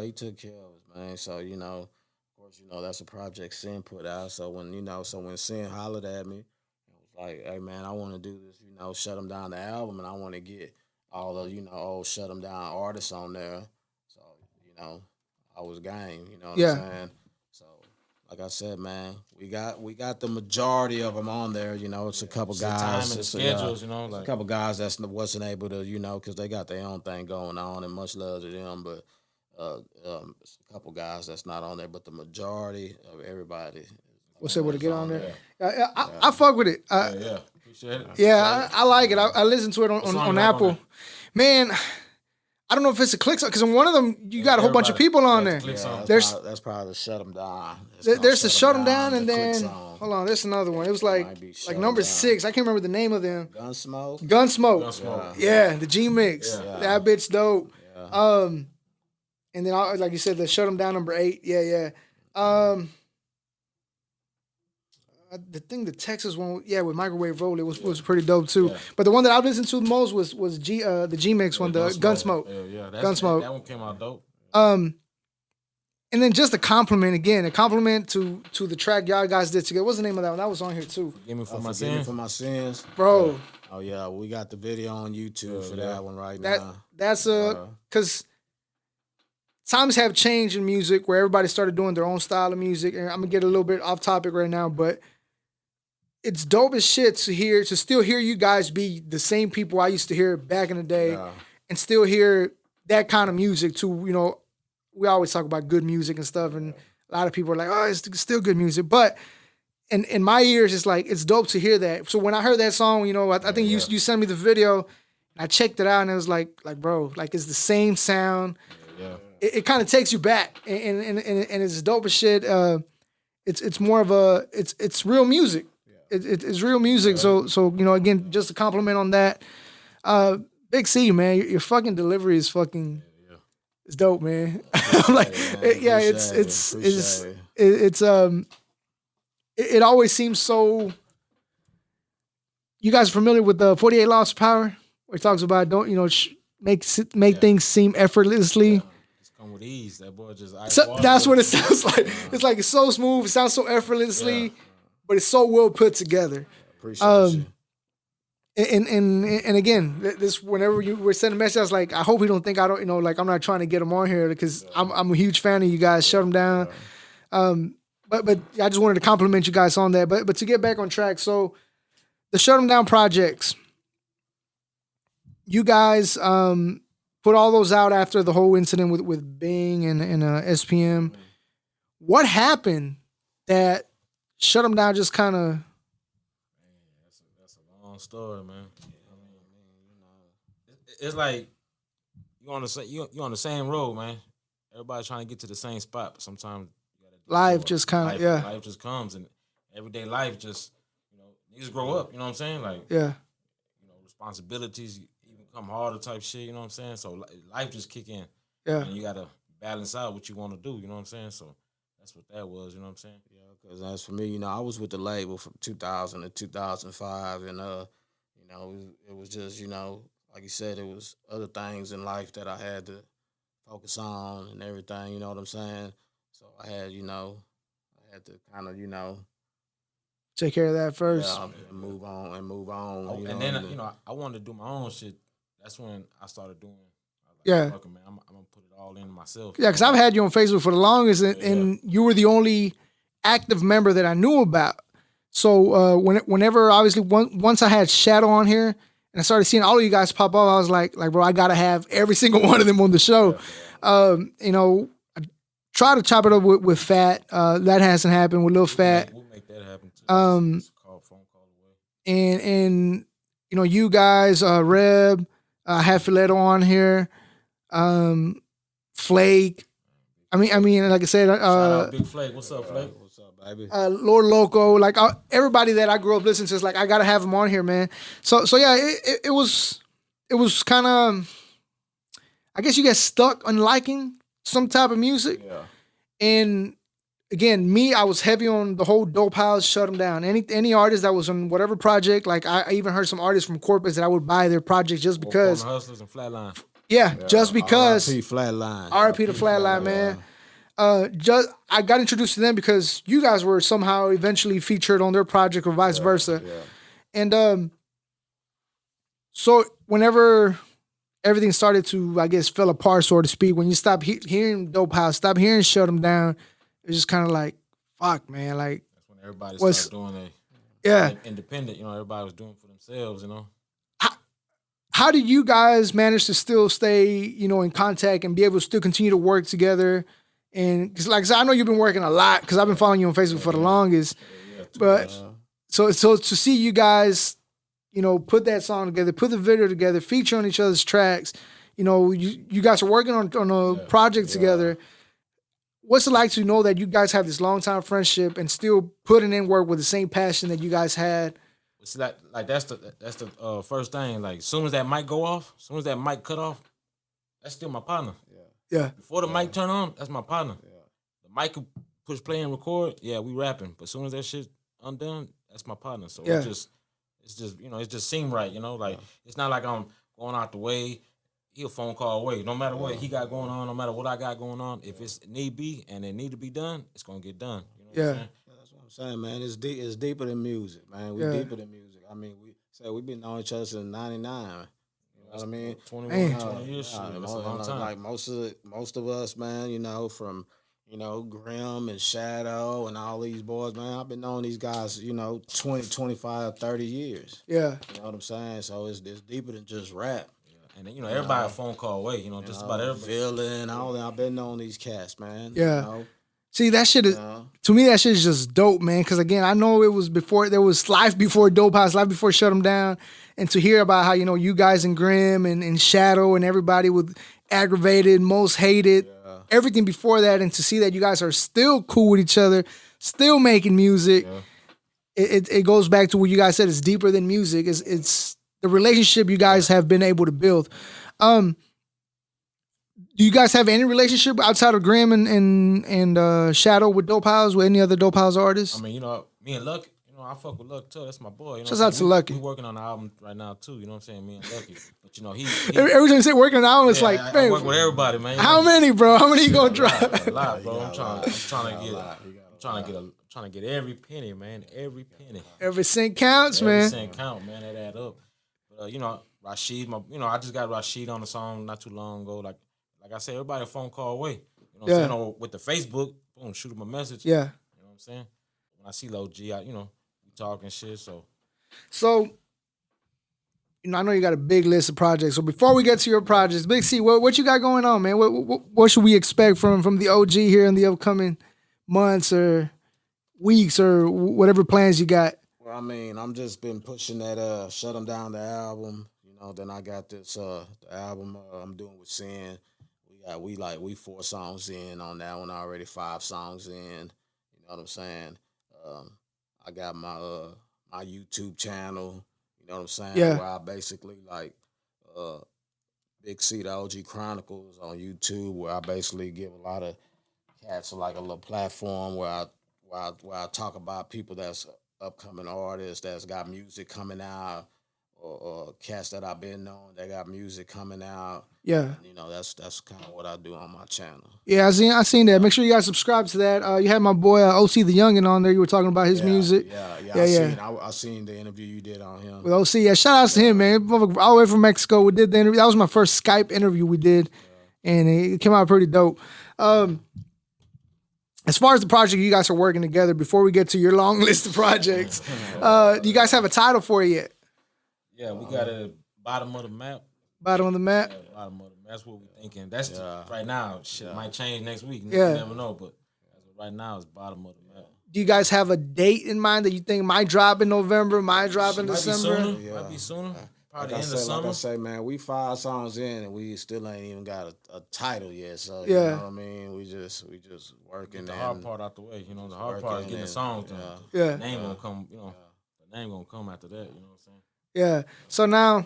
He took care of us, man. So, of course, that's a project Sen put out. So when Sen hollered at me, it was like, hey man, I want to do this, Shut 'Em Down the album, and I want to get all the, old Shut 'Em Down artists on there. So, I was game, what I'm saying? So, like I said, man, we got the majority of them on there, it's a couple guys. Time and the schedules, a couple guys that wasn't able to, because they got their own thing going on, and much love to them, but it's a couple guys that's not on there, but the majority of everybody. What's able to get on there? I fuck with it. Yeah. Appreciate it. Yeah, I like it. I listen to it on like Apple. on Man, I don't know if it's a click song because in one of them you got a whole bunch of people on there. That's probably the Shut 'Em Down. There's the Shut 'Em Down, and the click then song. hold on, there's another one. It was like Shut 'Em number Down. 6. I can't remember the name of them. Gunsmoke. Gunsmoke. Yeah, the G Mix. Yeah. That bitch dope. And then like you said, the Shut 'Em Down number 8. Yeah. the Texas one, with Microwave Roll, it was pretty dope too. Yeah. But the one that I listened to the most was the G Mix one, the Gunsmoke. Gunsmoke. That one came out dope. And then just a compliment to the track y'all guys did together. What's the name of that one? That was on here too. Forgive me for my sins, bro. Yeah. Oh yeah, we got the video on YouTube for that one right now. That's because times have changed in music where everybody started doing their own style of music. And I'm gonna get a little bit off topic right now, but it's dope as shit to still hear you guys be the same people I used to hear back in the day, and still hear that kind of music too. You know, we always talk about good music and stuff, and a lot of people are like, "Oh, it's still good music," but in my ears, it's like it's dope to hear that. So when I heard that song, you know, I think you sent me the video, and I checked it out, and it was like bro, like it's the same sound. Yeah. It kind of takes you back, and it's dope as shit. It's more of it's real music. It's real music. So you know, again, just a compliment on that. Big C, man, your fucking delivery is fucking. It's dope, man. I'm like, it always seems so. You guys are familiar with the 48 Laws of Power, where it talks about make things seem effortlessly. Yeah. Just come with ease. That boy just. That's what it sounds like. It's like it's so smooth. It sounds so effortlessly, but it's so well put together. Appreciate you. And again, this whenever you were sending a message, I was like, I hope he don't think I don't, like I'm not trying to get him on here because I'm a huge fan of you guys. Shut him down. But I just wanted to compliment you guys on that. But to get back on track, so the Shut 'Em Down projects, you guys put all those out after the whole incident with Bing and SPM. What happened that Shut 'Em Down just kind of? That's a long story, man. I mean, it's like you on the same road, man. Everybody's trying to get to the same spot, but sometimes you gotta life just kind of life just comes, and everyday life just niggas grow up. You know what I'm saying? Like responsibilities even come harder type shit. You know what I'm saying? So life just kick in. Yeah, and you gotta balance out what you want to do. You know what I'm saying? So that's what that was. You know what I'm saying? Yeah, because as for me, I was with the label from 2000 to 2005, and it was just like you said, it was other things in life that I had to focus on and everything. You know what I'm saying? So I had to kind of take care of that first, and move on. And then I wanted to do my own shit. That's when I started doing. Fuck it, man, I'm gonna put it all in myself. Yeah, because I've had you on Facebook for the longest, and you were the only active member that I knew about. So whenever, obviously, once I had Shadow on here, and I started seeing all of you guys pop up, I was like, bro, I gotta have every single one of them on the show. I try to chop it up with Fat. That hasn't happened with Lil Fat. We'll make that happen too. Phone call away. And you guys, Reb, I had Filetto on here. Flake. I mean, like I said, shout out Big Flake. What's up, Flake? What's up, baby? Lord Loco, like everybody that I grew up listening to is like, I gotta have him on here, man. So yeah, it was kind of, I guess you get stuck on liking some type of music. Yeah. And again, I was heavy on the whole Dope House, Shut 'Em Down. Any artist that was on whatever project, like I even heard some artists from Corpus that I would buy their projects just because. Hustlers and Flatline. Yeah, just because. R.I.P. Flatline. R.I.P. to Flatline, man. I got introduced to them because you guys were somehow eventually featured on their project or vice versa. Yeah. And so whenever everything started to, I guess, fell apart, so to speak, when you stop hearing Dope House, stop hearing Shut 'Em Down, it's just kind of like, fuck, man. Like, that's when everybody started doing independent. Everybody was doing for themselves. How did you guys manage to still stay, in contact and be able to still continue to work together? And because, like I said, I know you've been working a lot because I've been following you on Facebook for the longest. But so to see you guys, put that song together, put the video together, feature on each other's tracks. You guys are working on a project together. What's it like to know that you guys have this long time friendship and still putting in work with the same passion that you guys had? It's like that's the first thing. Like, as soon as that mic go off, as soon as that mic cut off, that's still my partner. Yeah. Before the mic turn on, that's my partner. The mic could push play and record. Yeah, we rapping. But as soon as that shit undone, that's my partner. So Yeah. it's just it just seemed right. Like it's not like I'm going out the way. He a phone call away. No matter what he got going on, no matter what I got going on, if it's need be and it need to be done, it's gonna get done. You know what I'm saying? Yeah, that's what I'm saying, man. It's deep. It's deeper than music, man. We deeper than music. I mean, we've been knowing each other since '99. You know what I mean? 20 years. That's a long time. Like most of us, man. From Grim and Shadow and all these boys, man. I've been knowing these guys, 20, 25, 30 years. Yeah. You know what I'm saying? So it's deeper than just rap. And then, everybody a phone call away. Just about everybody. Villain, all that. I've been knowing these cats, man. Yeah. See, that shit is, to me, that shit is just dope, man. Because, again, I know it was before, there was life before Dope House, life before Shut 'Em Down. And to hear about how, you guys in Grim and Shadow and everybody with Aggravated, Most Hated, everything before that, and to see that you guys are still cool with each other, still making music, it goes back to what you guys said, it's deeper than music. It's the relationship you guys have been able to build. Do you guys have any relationship outside of Grim and Shadow with Dope House, with any other Dope House artists? I mean, me and Luck, I fuck with Luck too. That's my boy. Shout out to Lucky. We working on the album right now too. You know what I'm saying? Me and Lucky. But he every time you say working on the album, it's like, I man, work with everybody, man. How many, bro? How many you gonna drop? A lot, bro. I'm trying to get every penny, man. Every penny. Every cent counts, man. Every cent count, man. That add up. But Rashid, I just got Rashid on the song not too long ago. Like I said, everybody a phone call away. You know what I'm saying? With the Facebook, boom, shoot him a message. Yeah. You know what I'm saying? When I see Lil G, we talking shit. So, I know you got a big list of projects. So before we get to your projects, Big C, what you got going on, man? What should we expect from the OG here in the upcoming months or weeks or whatever plans you got? Well, I mean, I'm just been pushing that Shut 'Em Down the album. Then I got this the album I'm doing with Sen. We 4 songs in on that one already, 5 songs in. You know what I'm saying? I got my YouTube channel. You know what I'm saying? Yeah. Where I basically Big C, the OG Chronicles on YouTube, where I basically give a lot of cats like a little platform where I talk about people that's upcoming artists that's got music coming out, or cats that I've been knowing that got music coming out. Yeah. That's kind of what I do on my channel. Yeah, I seen that. Make sure you guys subscribe to that. You had my boy OC the Youngin on there. You were talking about his music. I seen the interview you did on him. With OC, yeah, shout outs to him, man. All the way from Mexico. We did the interview. That was my first Skype interview we did, and it came out pretty dope. As far as the project you guys are working together, before we get to your long list of projects, do you guys have a title for it yet? Yeah, we got a bottom of the map. Bottom of the map? Yeah, bottom of the map. That's what we're thinking. That's right now. Shit might change next week. Yeah. You never know, but right now it's bottom of the map. Do you guys have a date in mind that you think might drop in November, might drop in December? Might be sooner. Probably Like end of summer. Like I say, man, we 5 songs in and we still ain't even got a title yet. So Yeah. you know what I mean? We just working. Get the hard part out the way. The hard part is getting the songs done. Yeah. The name gonna come. The name gonna come after that. You know what I'm saying? Yeah. So now,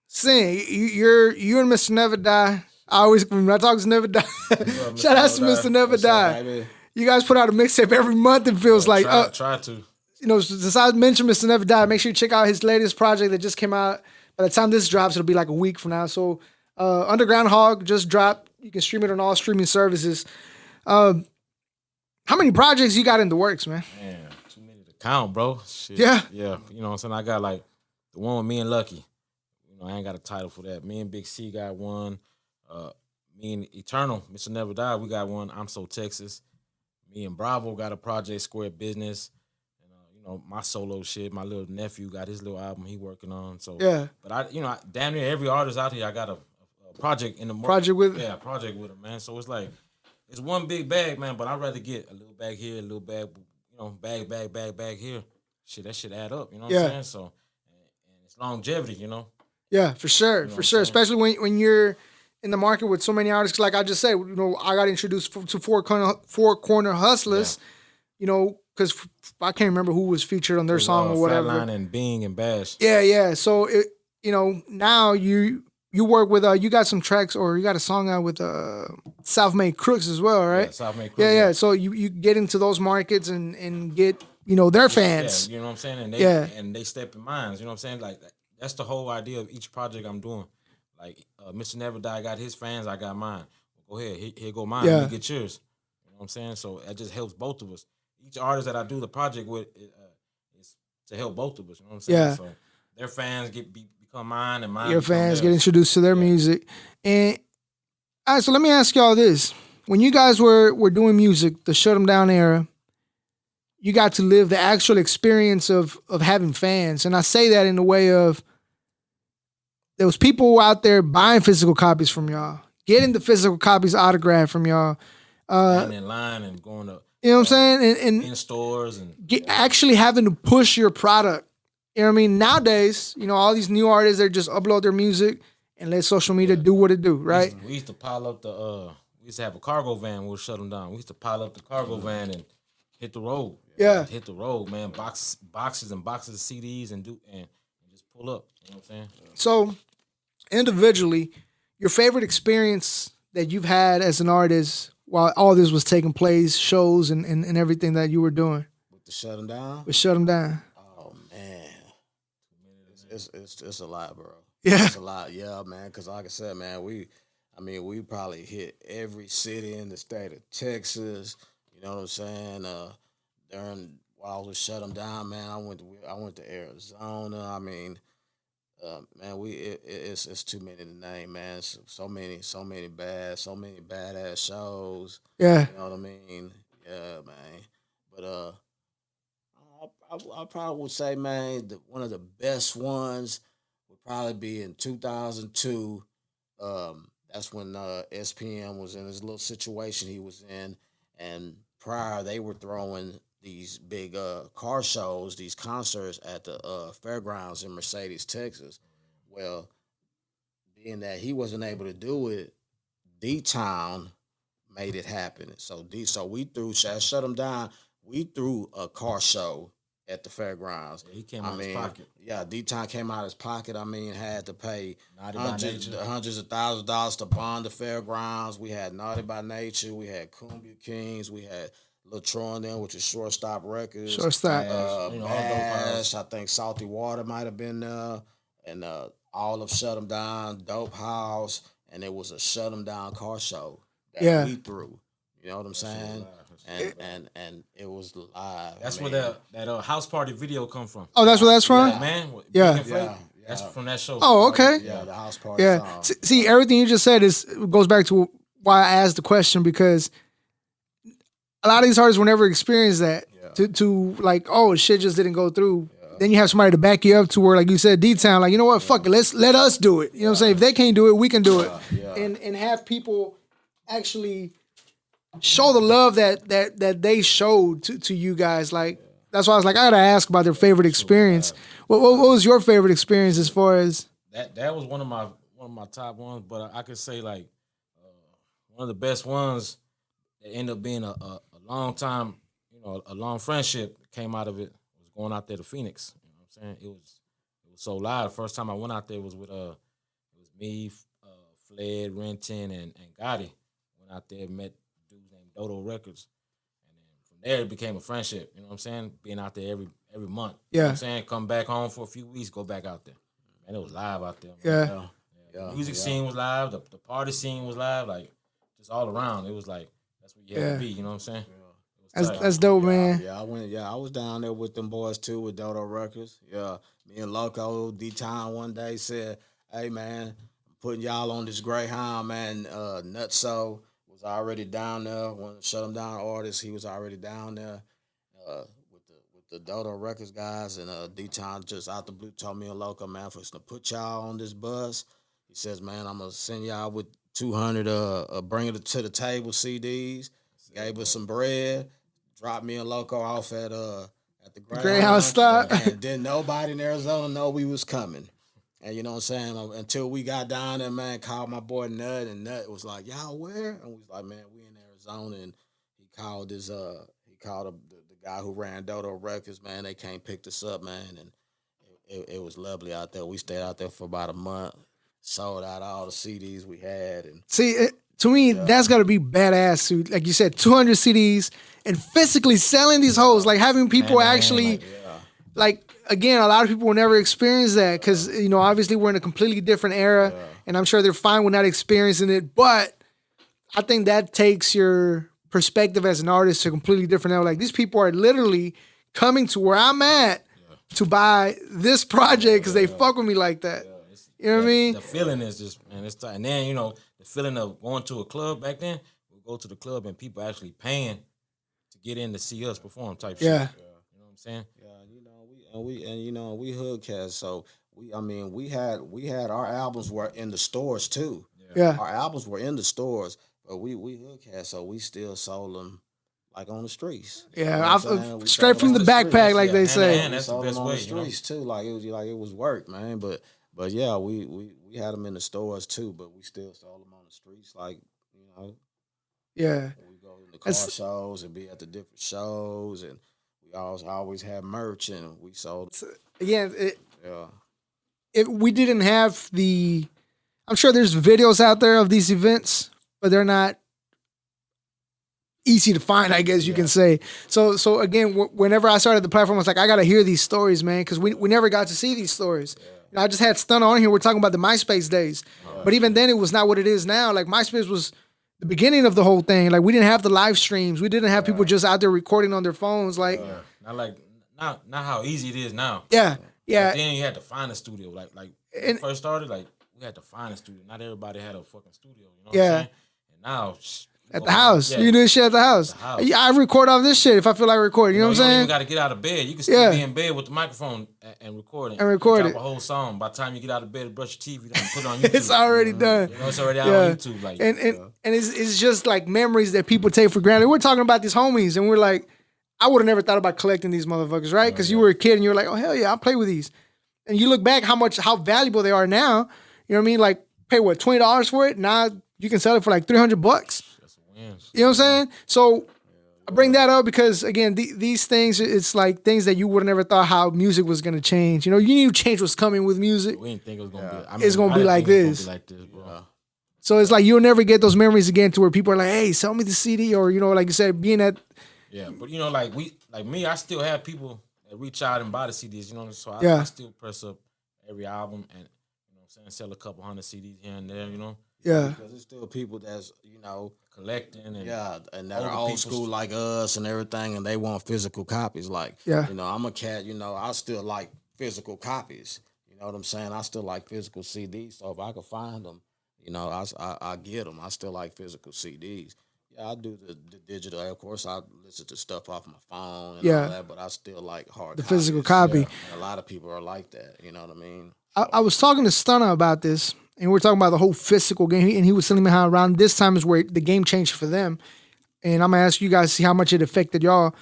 Sen, you and Mr. Never Die. When I talk to Never Die, shout out to Mr. Never Die. You guys put out a mixtape every month. It feels like try to. Since I mentioned Mr. Never Die, make sure you check out his latest project that just came out. By the time this drops, it'll be like a week from now. So, Underground Hog just dropped. You can stream it on all streaming services. How many projects you got in the works, man? Man, too many to count, bro. Shit. Yeah. Yeah. You know what I'm saying? I got like the one with me and Lucky. I ain't got a title for that. Me and Big C got one. Me and Eternal, Mr. Never Die, we got one. I'm So Texas. Me and Bravo got a project, Square Business. My solo shit. My little nephew got his little album he working on. So yeah. But damn near every artist out here, I got a project in the project with. Yeah, project with him, man. So it's like it's one big bag, man. But I'd rather get a little bag here, a little bag, bag here. Shit, that shit add up. You know what I'm saying? So and it's longevity. Yeah, for sure, for sure. Especially when you're in the market with so many artists. Like I just said, I got introduced to Four Corner Hustlers. Because I can't remember who was featured on their song or whatever. Fatline and Bing and Bash. Yeah. So now you work with you got some tracks or you got a song out with South Made Crooks as well, right? Yeah, South Made Crooks. Yeah. So you get into those markets and get their fans. Yeah, you know what I'm saying? And they step in minds, you know what I'm saying? Like that's the whole idea of each project I'm doing. Like Mr. Never Die got his fans, I got mine. Go ahead, here go mine. Let me get yours. You know what I'm saying? So that just helps both of us. Each artist that I do the project with is to help both of us. You know what I'm saying? Yeah. So their fans become mine, and mine. Your become fans theirs. get introduced to their music. And all right, so let me ask y'all this: when you guys were doing music, the Shut 'Em Down era, you got to live the actual experience of having fans, and I say that in the way of there was people out there buying physical copies from y'all, getting the physical copies autographed from y'all. Standing in line and going to You know what I'm saying? And in stores and actually having to push your product. You know what I mean? Nowadays, all these new artists, they just upload their music and let social media do what it do, right? We used to pile up we used to have a cargo van. We'll shut them down. We used to pile up the cargo van and hit the road. Yeah. Hit the road, man. Boxes and boxes of CDs and just pull up. You know what I'm saying? So, individually, your favorite experience that you've had as an artist while all this was taking place, shows and everything that you were doing? With the Shut 'Em Down? With Shut 'Em Down. Oh, man. It's a lot, bro. Yeah. It's a lot, yeah, man. Because like I said, man, we probably hit every city in the state of Texas. You know what I'm saying? While I was Shut 'Em Down, man, I went to Arizona. I mean, man, it's too many to name, man. So many badass shows. Yeah. You know what I mean? Yeah, man. But I probably would say, man, one of the best ones would probably be in 2002. That's when SPM was in his little situation he was in, and prior they were throwing these big car shows, these concerts at the fairgrounds in Mercedes, Texas. Well, being that he wasn't able to do it, D-Town made it happen. So we shut him down. We threw a car show at the fairgrounds. Yeah, he came out of his pocket. Yeah, D-Town came out of his pocket. I mean, had to pay hundreds of thousands of dollars to bond the fairgrounds. We had Naughty by Nature. We had Cumbia Kings. We had Latron then, which is Shortstop Records. Shortstop. Bash, I think Salty Water might have been there. And all of Shut 'Em Down, Dope House. And it was a Shut 'Em Down car show that we threw. You know what I'm saying? And it was live. That's where that house party video come from. Oh, that's where that's from? Yeah, man. Yeah. That's from that show. Oh, okay. Yeah, the house party song. See, everything you just said goes back to why I asked the question, because a lot of these artists will never experience that. To like, oh, shit just didn't go through. Then you have somebody to back you up to where, like you said, D-Town, like, you know what, fuck it, let us do it. You know what I'm saying? If they can't do it, we can do it. And have people actually show the love that they showed to you guys. Like, that's why I was like, I gotta ask about their favorite experience. What was your favorite experience as far as that was one of my top ones, but I could say like one of the best ones that ended up being a long time, a long friendship came out of it was going out there to Phoenix. You know what I'm saying? It was so live. The first time I went out there was with it was me, Fled, Renton, and Gotti. Went out there, met dudes named Dodo Records. And then from there it became a friendship. You know what I'm saying? Being out there every month. You know what I'm saying? Come back home for a few weeks, go back out there. Man, it was live out there. Man. The music scene was live, the party scene was live, like just all around. It was like that's what you had to be, you know what I'm saying? that's dope, man. I was down there with them boys too, with Dodo Records. Yeah. Me and Loco, D-Town one day said, hey man, I'm putting y'all on this Greyhound, man. Nutso was already down there. One of the Shut 'Em Down artists, he was already down there with the Dodo Records guys, and D-Town just out the blue told me and Loco, man, for us to put y'all on this bus. He says, man, I'm gonna send y'all with 200 bring it to the table CDs. Gave us some bread, dropped me and Loco off at the Greyhound stop. And didn't nobody in Arizona know we was coming. And you know what I'm saying? Until we got down there, man, called my boy Nut, and Nut was like, y'all where? And we was like, man, we in Arizona. And he called the guy who ran Dodo Records, man. They came pick us up, man. And it was lovely out there. We stayed out there for about a month, sold out all the CDs we had. And see, To me, that's got to be badass. To, like you said, 200 CDs and physically selling these hoes, like having people actually, like again, a lot of people will never experience that because obviously we're in a completely different era, and I'm sure they're fine with not experiencing it. But I think that takes your perspective as an artist to a completely different level. Like these people are literally coming to where I'm at to buy this project because they fuck with me like that. You know what I mean? The feeling is just, man, it's tight. And then, the feeling of going to a club back then, we go to the club and people actually paying to get in to see us perform type shit. Yeah. You know what I'm saying? Yeah, we hood cats, so we had our albums were in the stores too. Yeah. Our albums were in the stores, but we hood cats, so we still sold them like on the streets. Yeah, straight from the backpack, like they say. And that's the best on way. the streets too, like it was work, man. But yeah, we had them in the stores too, but we still sold them on the streets, like Yeah. we go to the car shows and be at the different shows, and we always had merch, and we sold. Again, if we didn't have I'm sure there's videos out there of these events, but they're not easy to find, I guess you can say. So again, whenever I started the platform, I was like, I got to hear these stories, man, because we never got to see these stories. I just had Stunner on here. We're talking about the MySpace days. But even then, it was not what it is now. Like, MySpace was the beginning of the whole thing. Like, we didn't have the live streams. We didn't have people just out there recording on their phones. Like, not how easy it is now. Yeah. But then you had to find a studio. Like when we first started, like, we had to find a studio. Not everybody had a fucking studio. You know what I'm saying? And now... At the house. You do this shit at the house. Yeah, I record off this shit if I feel like recording. You know what I'm saying? You don't even got to get out of bed. You can still be in bed with the microphone and record it. And record drop a whole song. By the time you get out of bed and brush your teeth, you can put it on YouTube. It's already done. It's already out on YouTube. Like, and it's just like memories that people take for granted. We're talking about these homies, and we're like, I would have never thought about collecting these motherfuckers, right? Because you were a kid, and you were like, oh, hell yeah, I'll play with these. And you look back how valuable they are now. You know what I mean? Like, pay what, $20 for it? Now you can sell it for like $300. You know what I'm saying? So I bring that up because, again, these things, it's like things that you would have never thought how music was going to change. You knew change was coming with music. We didn't think it was going to be. It's going to be like this. Bro. So it's like you'll never get those memories again to where people are like, hey, sell me the CD, or, like you said, being at. Yeah, but, like me, I still have people that reach out and buy the CDs, so I still press up every album and, sell a couple hundred CDs here and there, Yeah. Because there's still people that's, collecting and and that are old school like us and everything, and they want physical copies. Like, I'm a cat, I still like physical copies. You know what I'm saying? I still like physical CDs. So if I could find them, I get them. I still like physical CDs. Yeah, I do the digital. Of course, I listen to stuff off my phone and all that, but I still like hard the copies. physical copy. Yeah. A lot of people are like that. You know what I mean? I was talking to Stunner about this, and we were talking about the whole physical game, and he was telling me how around this time is where the game changed for them. And I'm going to ask you guys to see how much it affected y'all.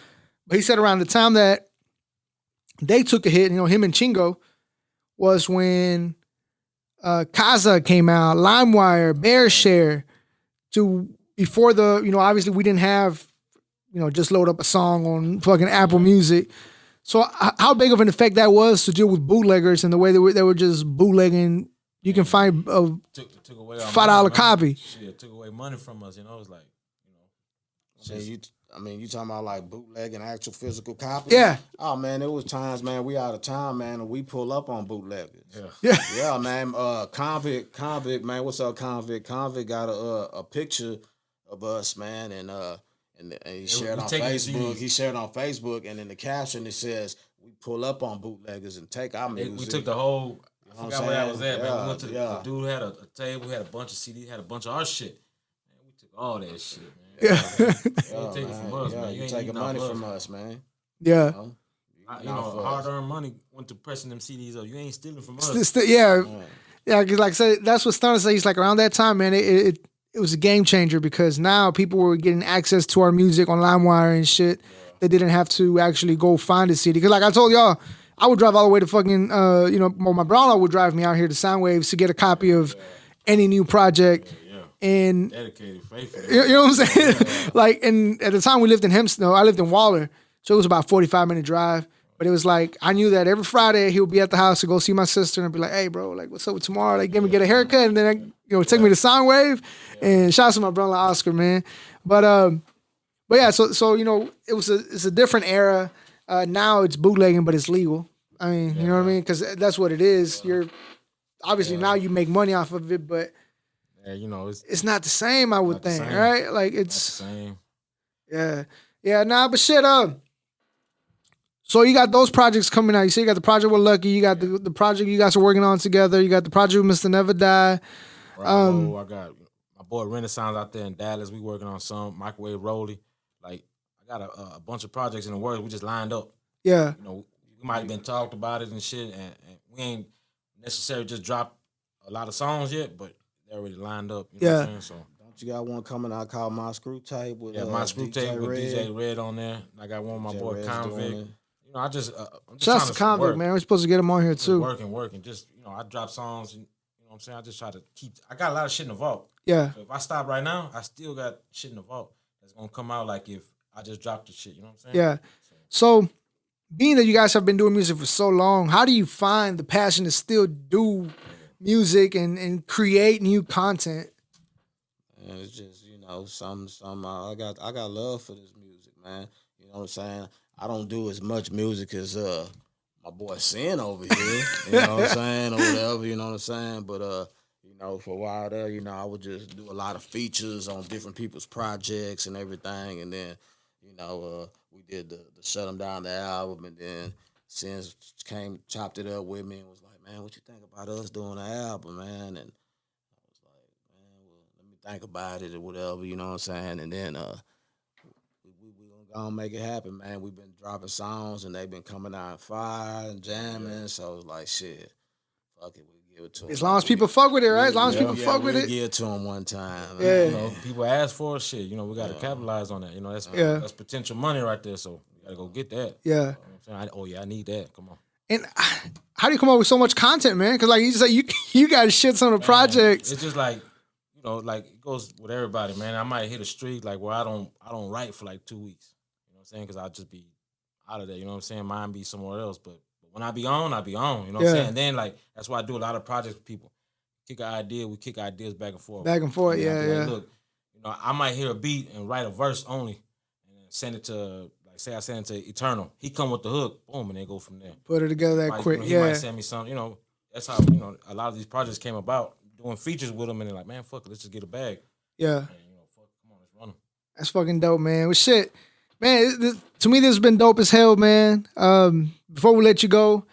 But he said around the time that they took a hit, him and Chingo, was when Kaza came out, LimeWire, BearShare, before the, obviously we didn't have, just load up a song on fucking Apple Music. So how big of an effect that was to deal with bootleggers and the way they were just bootlegging. You can find a took away $5 copy. Shit, took away money from us. It was like, So you talking about like bootlegging actual physical copies? Yeah. Oh man, there was times, man, we out of town, man, and we pull up on bootleggers. Yeah, man. Convict, man. What's up, Convict? Convict got a picture of us, man, and he shared on Facebook. He shared on Facebook, and in the caption it says, "We pull up on bootleggers and take our music." We took the whole. I forgot where that was at, man. We went to the dude had a table, had a bunch of CDs, had a bunch of our shit. Man, we took all that shit, man. You take it from us, man. You taking money from us, man. Yeah. Hard-earned money went to pressing them CDs up. You ain't stealing from us. Yeah, because like I said, that's what Stunner says. He's like, around that time, man, it was a game changer because now people were getting access to our music on LimeWire and shit. They didn't have to actually go find a CD. Because like I told y'all, I would drive all the way to fucking, my brother would drive me out here to Soundwaves to get a copy of any new project. And dedicated, faithful. You know what I'm saying? Like, and at the time we lived in Hempstead. I lived in Waller, so it was about a 45-minute drive. But it was like, I knew that every Friday he would be at the house to go see my sister, and I'd be like, hey, bro, like, what's up with tomorrow? Like, get a haircut, and then, take me to Soundwave. And shout out to my brother Oscar, man. But yeah, so it's a different era. Now it's bootlegging, but it's legal. I mean, you know what I mean? Because that's what it is. You're obviously now you make money off of it, but it's not the same. I would think, right? Like it's not the same. Yeah. Nah, but shit. So you got those projects coming out. You see, you got the project with Lucky. You got the project you guys are working on together. You got the project with Mr. Never Die. Bravo, I got my boy Renaissance out there in Dallas. We working on some Microwave Rolly. Like I got a bunch of projects in the works. We just lined up. Yeah. We might have been talked about it and shit, and we ain't necessarily just dropped a lot of songs yet, but they already lined up. You know what I'm saying? So. Don't you got one coming out called My Screw Tape with My Screw Tape with DJ Red on there. I got one with my boy Convict. I just I'm just shout out to Convict, man. We're supposed to get him on here too. Working. Just I drop songs. And, what I'm saying? I just try to keep. I got a lot of shit in the vault. Yeah. So if I stop right now, I still got shit in the vault that's gonna come out. Like if I just dropped the shit, you know what I'm saying? Yeah. So being that you guys have been doing music for so long, how do you find the passion to still do music and create new content? And it's just some I got love for this music, man. You know what I'm saying? I don't do as much music as my boy Sen over here. You know what I'm saying, or whatever. You know what I'm saying? But for a while there, I would just do a lot of features on different people's projects and everything, and then we did the Shut 'Em Down the album, and then Sen chopped it up with me and was like, man, what you think about us doing the album, man? And I was like, man, well, let me think about it or whatever, you know what I'm saying? And then we gonna make it happen, man. We've been dropping songs and they've been coming out fire and jamming, so it's like, shit, fuck it, we give it to them. As long as people fuck with it, right? As long as people fuck with it. Give it to them one time. Yeah. People ask for shit. We got to capitalize on that. That's potential money right there. So we got to go get that. Yeah. You know what I'm saying? I need that. Come on. And how do you come up with so much content, man? Because like you say, you got shit on the projects. It's just like like it goes with everybody, man. I might hit a streak like where I don't write for like 2 weeks. You know what I'm saying? Because I'll just be out of there. You know what I'm saying? Mine be somewhere else, but when I be on, I be on. You know what I'm saying? And then like that's why I do a lot of projects with people. Kick an idea, we kick ideas back and forth. Back and forth, yeah. Look, I might hear a beat and write a verse only, and then send it to say I send it to Eternal. He come with the hook, boom, and they go from there. Put it together that quick. He might send me something. That's how a lot of these projects came about. Doing features with them, and they're like, man, fuck it, let's just get a bag. Yeah. And, fuck, come on, let's run them. That's fucking dope, man. Well, shit, man. To me, this has been dope as hell, man. Before we let you go,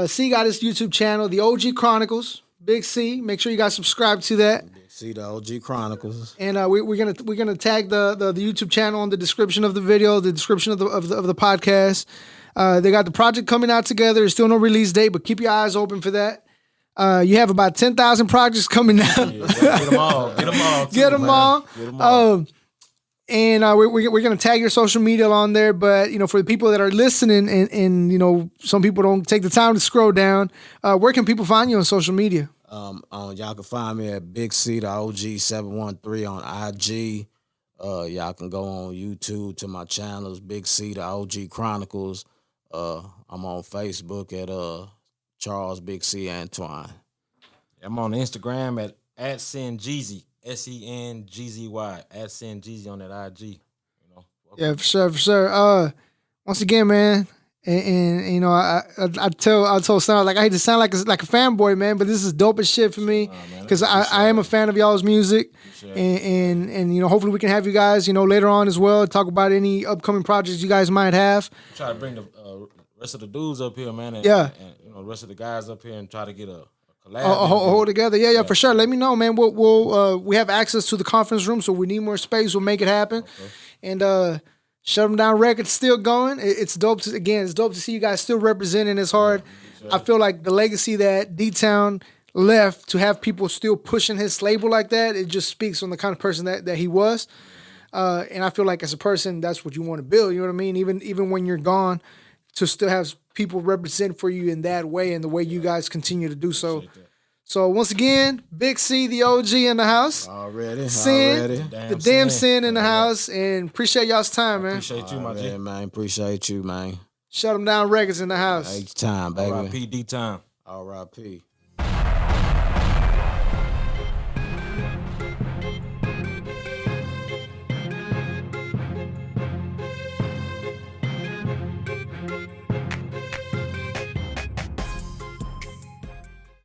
C got his YouTube channel, The OG Chronicles. Big C. Make sure you guys subscribe to that. Big C, The OG Chronicles. And we're gonna tag the YouTube channel in the description of the video, the description of the podcast. They got the project coming out together. There's still no release date, but keep your eyes open for that. You have about 10,000 projects coming out. Get them all. Get them all. And we're gonna tag your social media on there. But for the people that are listening, and some people don't take the time to scroll down. Where can people find you on social media? Y'all can find me at Big C the OG 713 on IG. Y'all can go on YouTube to my channels, Big C the OG Chronicles. I'm on Facebook at Charles Big C Antoine. I'm on Instagram at SenJeezy, SenGzy, at SenJeezy on that IG. Yeah, for sure. Once again, man, and I told Stan, like, I hate to sound like a fanboy, man, but this is dope as shit for me because I am a fan of y'all's music, and hopefully we can have you guys later on as well, talk about any upcoming projects you guys might have. Try to bring the rest of the dudes up here, man, and the rest of the guys up here and try to get a collab. Hold together. Yeah, for sure. Let me know, man. We have access to the conference room, so we need more space. We'll make it happen. Okay. And Shut 'Em Down Records still going. It's dope. It's dope to see you guys still representing as hard. I feel like the legacy that D-Town left, to have people still pushing his label like that, it just speaks on the kind of person that he was. And I feel like as a person, that's what you want to build. You know what I mean? Even when you're gone, to still have people represent for you in that way and the way you guys continue to do so. So once again, Big C, the OG in the house. Already. The damn Sen in the house. And appreciate y'all's time, man. Appreciate you, my G. Man. Appreciate you, man. Shut 'em down records in the house. H time, baby. R.I.P. D-Time. R.I.P.